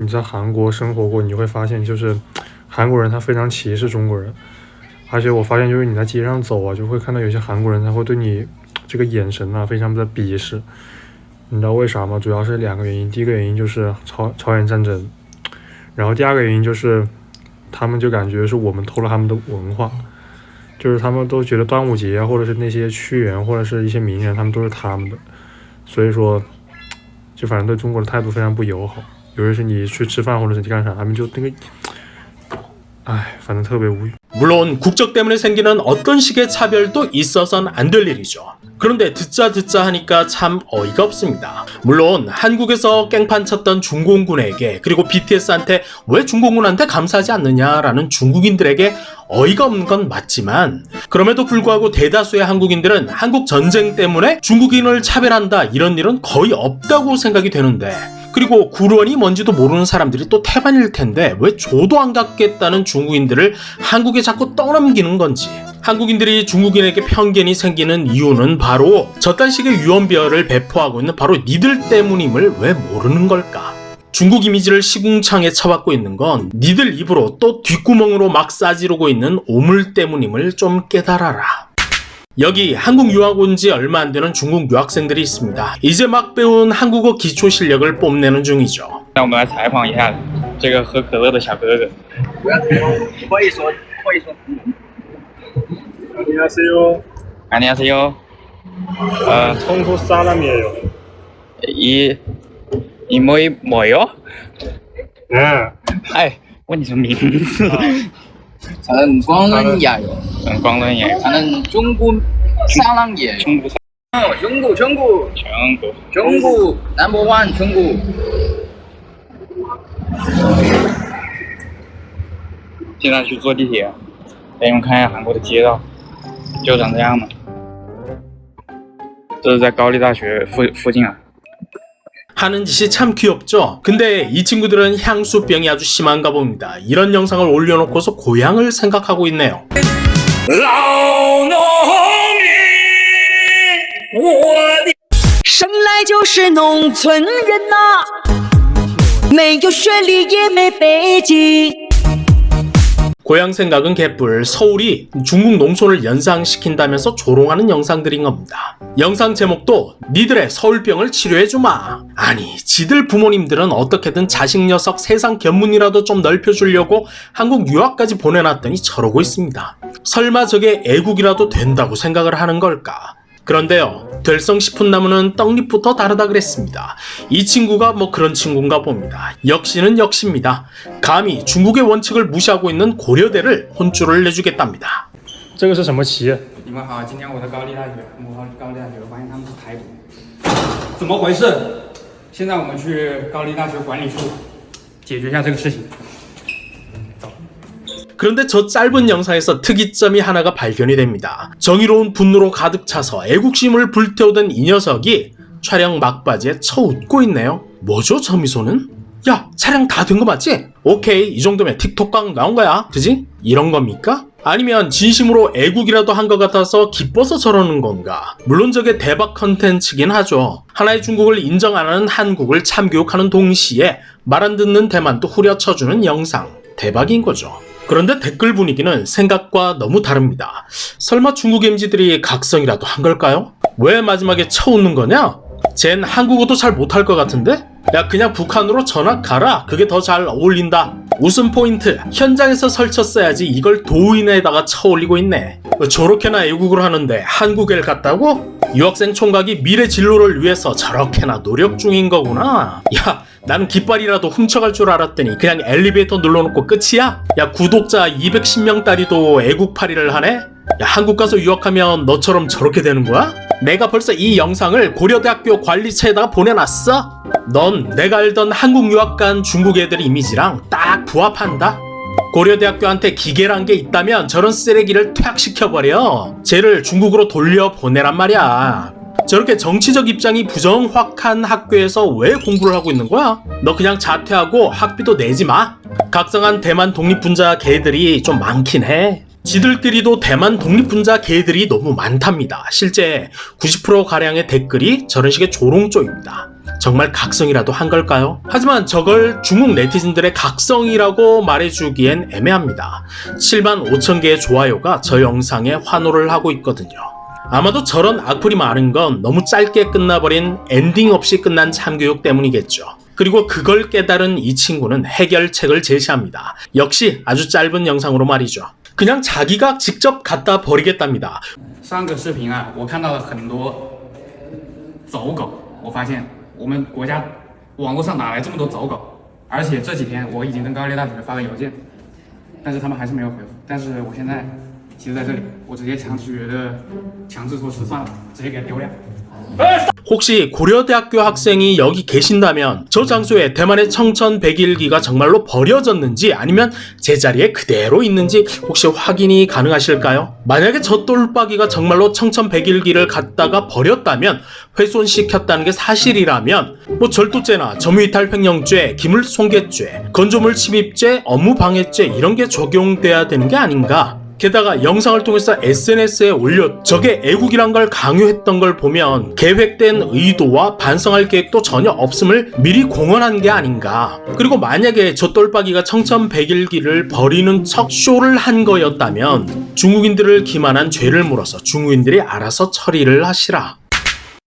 你在韩国生活过，你会发现就是韩国人他非常歧视中国人，而且我发现就是你在街上走啊，就会看到有些韩国人他会对你这个眼神啊非常的鄙视。你知道为啥吗？主要是2个原因。第一个原因就是朝鲜战争，然后第2个原因就是他们就感觉是我们偷了他们的文化，就是他们都觉得端午节啊，或者是那些屈原或者是一些名人，他们都是他们的，所以说就反正对中国的态度非常不友好。尤其是你去吃饭或者是你干啥，他们就那个，反正特别无语。 물론 국적 때문에 생기는 어떤 식의 차별도 있어선 안 될 일이죠. 그런데 듣자 하니까 참 어이가 없습니다. 물론 한국에서 깽판 쳤던 중공군에게 그리고 BTS한테 왜 중공군한테 감사하지 않느냐라는 중국인들에게 어이가 없는 건 맞지만 그럼에도 불구하고 대다수의 한국인들은 한국 전쟁 때문에 중국인을 차별한다 이런 일은 거의 없다고 생각이 되는데 그리고 구루원이 뭔지도 모르는 사람들이 또 태반일 텐데 왜 조도 안 갖겠다는 중국인들을 한국에 자꾸 떠넘기는 건지. 한국인들이 중국인에게 편견이 생기는 이유는 바로 저딴 식의 유언비어를 배포하고 있는 바로 니들 때문임을 왜 모르는 걸까? 중국 이미지를 시궁창에 쳐받고 있는 건 니들 입으로 또 뒷구멍으로 막 싸지르고 있는 오물 때문임을 좀 깨달아라. 여기 한국 유학 온 지 얼마 안 되는 중국 유학생들이 있습니다. 이제 막 배운 한국어 기초 실력을 뽐내는 중이죠. 让我们来采访一下这个喝可乐的小哥哥。不要会说。 안녕하세요. 안녕하세요. 청소 사람이에요. 이 뭐요? 네. 哎，问你什么名字？ 저는 광런이에요. 광런이에요. 저는 중국 사람이에요. 중국 중국 number one 중국. 现在去坐地铁，给你们看一下韩国的街道，就长这样嘛。这是在高丽大学附近啊。 하는 짓이 참 귀엽죠? 근데 이 친구들은 향수병이 아주 심한가 봅니다. 이런 영상을 올려놓고서 고향을 생각하고 있네요. 生来就是农村人呐，没有学历也没背景。 고향 생각은 개뿔. 서울이 중국 농촌을 연상시킨다면서 조롱하는 영상들인 겁니다. 영상 제목도 니들의 서울병을 치료해주마. 아니 지들 부모님들은 어떻게든 자식 녀석 세상 견문이라도 좀 넓혀주려고 한국 유학까지 보내놨더니 저러고 있습니다. 설마 저게 애국이라도 된다고 생각을 하는 걸까? 그런데요, 될성 싶은 나무는 떡잎부터 다르다 그랬습니다. 이 친구가 뭐 그런 친구인가 봅니다. 역시는 역시입니다. 감히 중국의 원칙을 무시하고 있는 고려대를 혼쭐을 내주겠답니다. 这个是什么企业？你们好，今天我在高丽大学，高丽大学发现他们是台独，怎么回事？现在我们去高丽大学管理处解决一下这个事情。 그런데 저 짧은 영상에서 특이점이 하나가 발견이 됩니다. 정의로운 분노로 가득 차서 애국심을 불태우던 이 녀석이 촬영 막바지에 쳐웃고 있네요. 뭐죠 저 미소는? 야 촬영 다 된 거 맞지? 오케이 이 정도면 틱톡각 나온 거야 그지? 이런 겁니까? 아니면 진심으로 애국이라도 한 것 같아서 기뻐서 저러는 건가? 물론 저게 대박 컨텐츠긴 하죠. 하나의 중국을 인정 안 하는 한국을 참교육하는 동시에 말 안 듣는 대만도 후려쳐주는 영상. 대박인 거죠. 그런데 댓글 분위기는 생각과 너무 다릅니다. 설마 중국 MZ들이 각성이라도 한 걸까요? 왜 마지막에 쳐웃는 거냐? 쟨 한국어도 잘 못할 것 같은데? 야 그냥 북한으로 전학 가라. 그게 더 잘 어울린다. 웃음 포인트 현장에서 설쳤어야지 이걸 도인에다가 쳐올리고 있네. 저렇게나 애국을 하는데 한국을 갔다고? 유학생 총각이 미래 진로를 위해서 저렇게나 노력 중인 거구나. 야 나는 깃발이라도 훔쳐갈 줄 알았더니 그냥 엘리베이터 눌러놓고 끝이야? 야 구독자 210명짜리도 애국팔이를 하네? 야 한국 가서 유학하면 너처럼 저렇게 되는 거야? 내가 벌써 이 영상을 고려대학교 관리처에다가 보내놨어? 넌 내가 알던 한국 유학 간 중국 애들 이미지랑 딱 부합한다? 고려대학교한테 기계란 게 있다면 저런 쓰레기를 퇴학시켜버려. 쟤를 중국으로 돌려보내란 말이야. 저렇게 정치적 입장이 부정확한 학교에서 왜 공부를 하고 있는 거야? 너 그냥 자퇴하고 학비도 내지 마. 각성한 대만 독립분자 개들이 좀 많긴 해. 지들끼리도 대만 독립분자 개들이 너무 많답니다. 실제 90%가량의 댓글이 저런 식의 조롱조입니다. 정말 각성이라도 한 걸까요? 하지만 저걸 중국 네티즌들의 각성이라고 말해주기엔 애매합니다. 7만 5천 개의 좋아요가 저 영상에 환호를 하고 있거든요. 아마도 저런 악플이 많은 건 너무 짧게 끝나버린 엔딩 없이 끝난 참교육 때문이겠죠. 그리고 그걸 깨달은 이 친구는 해결책을 제시합니다. 역시 아주 짧은 영상으로 말이죠. 그냥 자기가 직접 갖다 버리겠답니다. 上个视频啊，我看到了很多走狗，我发现我们国家网络上哪来这么多走狗？而且这几天我已经跟高丽大学发了邮件，但是他们还是没有回复。但是我现在其实在这里，我直接强制措施算了，直接给他丢掉。 혹시 고려대학교 학생이 여기 계신다면 저 장소에 대만의 청천백일기가 정말로 버려졌는지 아니면 제자리에 그대로 있는지 혹시 확인이 가능하실까요? 만약에 저 똘박이가 정말로 청천백일기를 갖다가 버렸다면 훼손시켰다는 게 사실이라면 뭐 절도죄나 점유이탈 횡령죄, 기물손괴죄, 건조물 침입죄, 업무방해죄 이런 게 적용돼야 되는 게 아닌가? 게다가 영상을 통해서 SNS에 올려 저게 애국이란 걸 강요했던 걸 보면 계획된 의도와 반성할 계획도 전혀 없음을 미리 공언한 게 아닌가. 그리고 만약에 저 똘박이가 청천백일기를 버리는 척 쇼를 한 거였다면 중국인들을 기만한 죄를 물어서 중국인들이 알아서 처리를 하시라.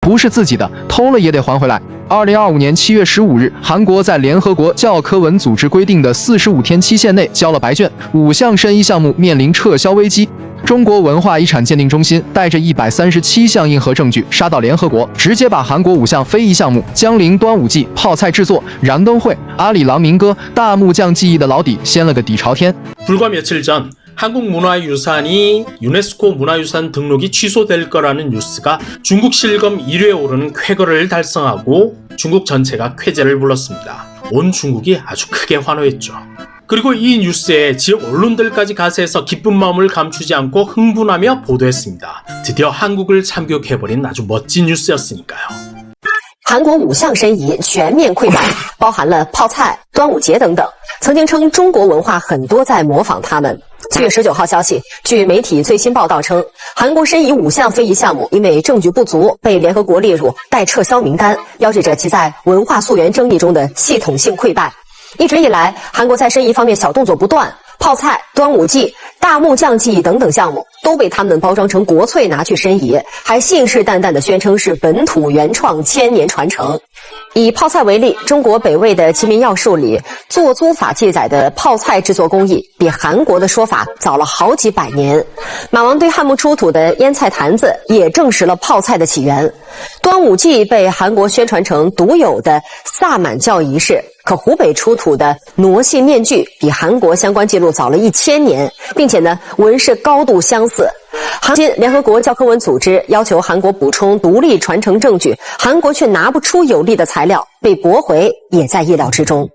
不是自己的，偷了也得还回来。2025年7月15日，韩国在联合国教科文组织规定的45天期限内交了白卷，5项申遗项目面临撤销危机。中国文化遗产鉴定中心带着137项硬核证据杀到联合国，直接把韩国5项非遗项目江陵端午祭、泡菜制作、燃灯会、阿里郎民歌、大木匠技艺的老底掀了个底朝天。 불과 며칠 전 한국문화유산이 유네스코 문화유산 등록이 취소될 거라는 뉴스가 중국 실검 1위에 오르는 쾌거를 달성하고 중국 전체가 쾌재를 불렀습니다. 온 중국이 아주 크게 환호했죠. 그리고 이 뉴스에 지역 언론들까지 가세해서 기쁜 마음을 감추지 않고 흥분하며 보도했습니다. 드디어 한국을 참교육해버린 아주 멋진 뉴스였으니까요. 韩国5项申遗全面溃败，包含了泡菜、端午节等等。曾经称中国文化很多在模仿他们。7月19号消息，据媒体最新报道称，韩国申遗5项非遗项目因为证据不足，被联合国列入待撤销名单，标志着其在文化溯源争议中的系统性溃败。一直以来，韩国在申遗方面小动作不断，泡菜、端午祭、大木匠技艺等等项目都被他们包装成国粹拿去申遗，还信誓旦旦地宣称是本土原创、千年传承。以泡菜为例，中国北魏的《齐民要术》里作租法记载的泡菜制作工艺，比韩国的说法早了好几百年。马王堆汉墓出土的腌菜坛子也证实了泡菜的起源。端午祭被韩国宣传成独有的萨满教仪式，可湖北出土的傩戏面具比韩国相关记录早了1000年，并且呢纹饰高度相似。韩今联合国教科文组织要求韩国补充独立传承证据，韩国却拿不出有力的材料，被驳回也在意料之中。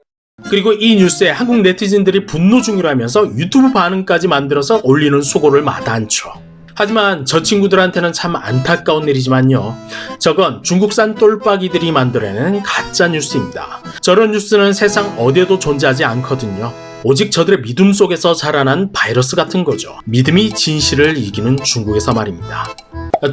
그리고 이 뉴스에 한국 네티즌들이 분노 중이라면서 유튜브 반응까지 만들어서 올리는 수고를 마다않죠. 하지만 저 친구들한테는 참 안타까운 일이지만요. 저건 중국산 똘박이들이 만들어내는 가짜 뉴스입니다. 저런 뉴스는 세상 어디에도 존재하지 않거든요. 오직 저들의 믿음 속에서 자라난 바이러스 같은 거죠. 믿음이 진실을 이기는 중국에서 말입니다.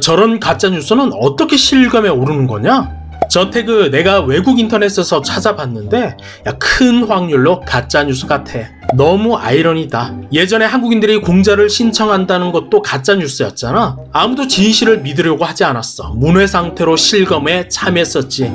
저런 가짜 뉴스는 어떻게 실감에 오르는 거냐? 저 태그 내가 외국 인터넷에서 찾아봤는데 큰 확률로 가짜 뉴스 같아. 너무 아이러니다. 예전에 한국인들이 공자를 신청한다는 것도 가짜 뉴스였잖아. 아무도 진실을 믿으려고 하지 않았어. 문외 상태로 실검에 참여했었지.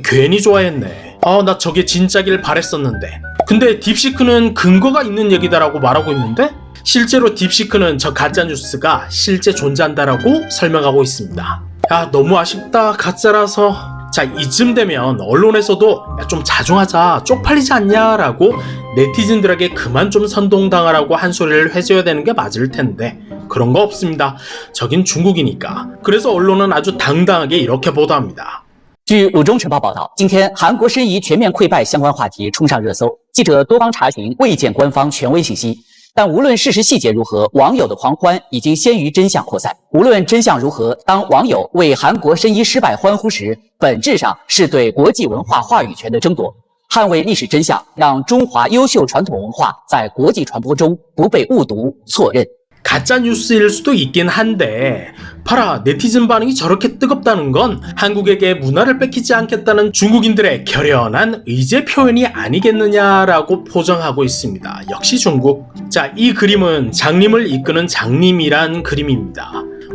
괜히 좋아했네. 나 저게 진짜길 바랬었는데. 근데 딥시크는 근거가 있는 얘기다라고 말하고 있는데 실제로 딥시크는 저 가짜 뉴스가 실제 존재한다라고 설명하고 있습니다. 야, 너무 아쉽다. 가짜라서. 자, 이쯤 되면 언론에서도 야, 좀 자중하자, 쪽팔리지 않냐라고 네티즌들에게 그만 좀 선동당하라고 한 소리를 해줘야 되는 게 맞을 텐데 그런 거 없습니다. 저긴 중국이니까. 그래서 언론은 아주 당당하게 이렇게 보도합니다. 据五中晨报报道，今天韩国申遗全面溃败相关话题冲上热搜，记者多方查询未见官方权威信息。但无论事实细节如何，网友的狂欢已经先于真相扩散。无论真相如何，当网友为韩国申遗失败欢呼时，本质上是对国际文化话语权的争夺，捍卫历史真相，让中华优秀传统文化在国际传播中不被误读错认。 가짜 뉴스일 수도 있긴 한데 봐라 네티즌 반응이 저렇게 뜨겁다는 건 한국에게 문화를 뺏기지 않겠다는 중국인들의 결연한 의제 표현이 아니겠느냐라고 포장하고 있습니다. 역시 중국. 자, 이 그림은 장림을 이끄는 장림이란 그림입니다.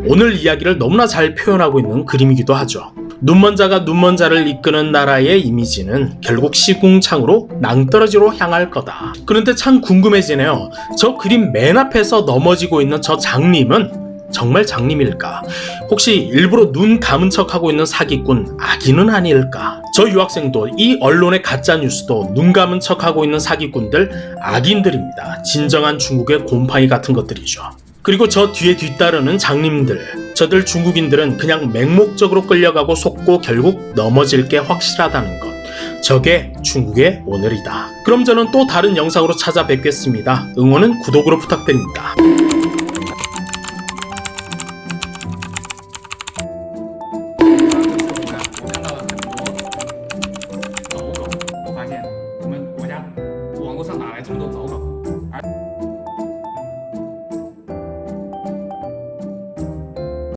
오늘 이야기를 너무나 잘 표현하고 있는 그림이기도 하죠. 눈먼자가 눈먼자를 이끄는 나라의 이미지는 결국 시궁창으로 낭떠러지로 향할 거다. 그런데 참 궁금해지네요. 저 그림 맨 앞에서 넘어지고 있는 저 장님은 정말 장님일까? 혹시 일부러 눈 감은 척하고 있는 사기꾼 악인은 아닐까? 저 유학생도 이 언론의 가짜 뉴스도 눈 감은 척하고 있는 사기꾼들 악인들입니다. 진정한 중국의 곰팡이 같은 것들이죠. 그리고 저 뒤에 뒤따르는 장님들, 저들 중국인들은 그냥 맹목적으로 끌려가고 속고 결국 넘어질 게 확실하다는 것. 저게 중국의 오늘이다. 그럼 저는 또 다른 영상으로 찾아뵙겠습니다. 응원은 구독으로 부탁드립니다. 我看到了很多走狗，我发现我们国家网络上哪来这么多走狗？